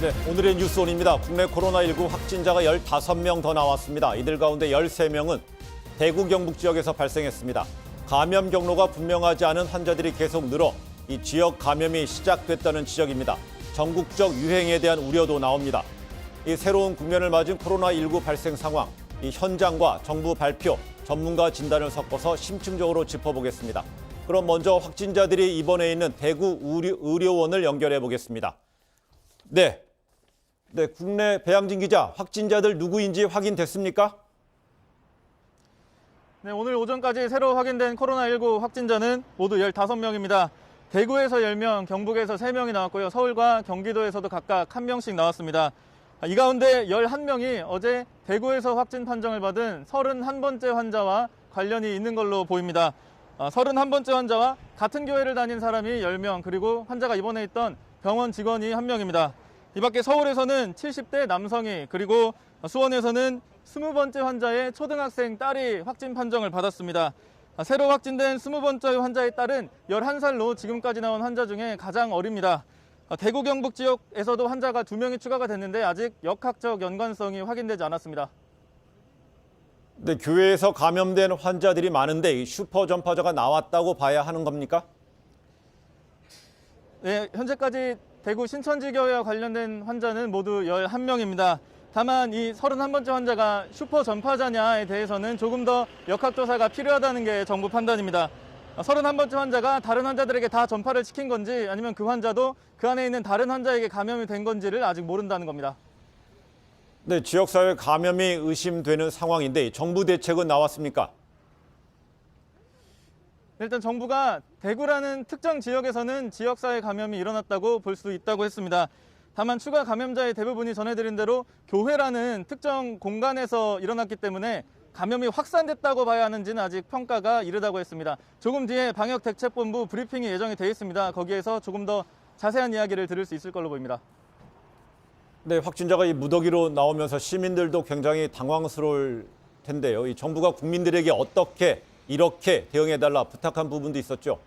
네, 오늘의 뉴스온입니다. 국내 코로나19 확진자가 15명 더 나왔습니다. 이들 가운데 13명은 대구 경북 지역에서 발생했습니다. 감염 경로가 분명하지 않은 환자들이 계속 늘어 이 지역 감염이 시작됐다는 지적입니다. 전국적 유행에 대한 우려도 나옵니다. 이 새로운 국면을 맞은 코로나19 발생 상황, 이 현장과 정부 발표, 전문가 진단을 섞어서 심층적으로 짚어보겠습니다. 그럼 먼저 확진자들이 입원해 있는 대구 의료원을 연결해 보겠습니다. 네, 국내 배양진 기자, 확진자들 누구인지 확인됐습니까? 네, 오늘 오전까지 새로 확인된 코로나19 확진자는 모두 15명입니다. 대구에서 10명, 경북에서 3명이 나왔고요. 서울과 경기도에서도 각각 1명씩 나왔습니다. 이 가운데 11명이 어제 대구에서 확진 판정을 받은 31번째 환자와 관련이 있는 걸로 보입니다. 31번째 환자와 같은 교회를 다닌 사람이 10명, 그리고 환자가 입원해 있던 병원 직원이 1명입니다. 이 밖에 서울에서는 70대 남성이, 그리고 수원에서는 20번째 환자의 초등학생 딸이 확진 판정을 받았습니다. 새로 확진된 20번째 환자의 딸은 11살로 지금까지 나온 환자 중에 가장 어립니다. 대구 경북 지역에서도 환자가 2명이 추가가 됐는데 아직 역학적 연관성이 확인되지 않았습니다. 네, 교회에서 감염된 환자들이 많은데 이 슈퍼 전파자가 나왔다고 봐야 하는 겁니까? 네, 현재까지 대구 신천지교회와 관련된 환자는 모두 11명입니다. 다만 이 31번째 환자가 슈퍼 전파자냐에 대해서는 조금 더 역학조사가 필요하다는 게 정부 판단입니다. 31번째 환자가 다른 환자들에게 다 전파를 시킨 건지 아니면 그 환자도 그 안에 있는 다른 환자에게 감염이 된 건지를 아직 모른다는 겁니다. 네, 지역사회 감염이 의심되는 상황인데 정부 대책은 나왔습니까? 일단 정부가 대구라는 특정 지역에서는 지역사회 감염이 일어났다고 볼 수 있다고 했습니다. 다만 추가 감염자의 대부분이 전해드린 대로 교회라는 특정 공간에서 일어났기 때문에 감염이 확산됐다고 봐야 하는지는 아직 평가가 이르다고 했습니다. 조금 뒤에 방역대책본부 브리핑이 예정이 돼 있습니다. 거기에서 조금 더 자세한 이야기를 들을 수 있을 걸로 보입니다. 네, 확진자가 이 무더기로 나오면서 시민들도 굉장히 당황스러울 텐데요. 이 정부가 국민들에게 어떻게 이렇게 대응해달라 부탁한 부분도 있었죠.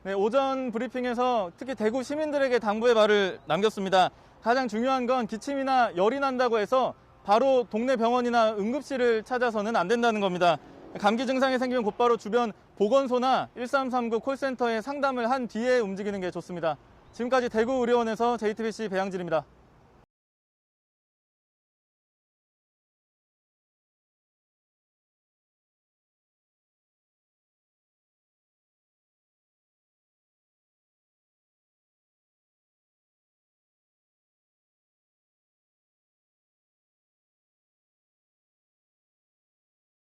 네, 오전 브리핑에서 특히 대구 시민들에게 당부의 말을 남겼습니다. 가장 중요한 건 기침이나 열이 난다고 해서 바로 동네 병원이나 응급실을 찾아서는 안 된다는 겁니다. 감기 증상이 생기면 곧바로 주변 보건소나 1339 콜센터에 상담을 한 뒤에 움직이는 게 좋습니다. 지금까지 대구의료원에서 JTBC 배양진입니다.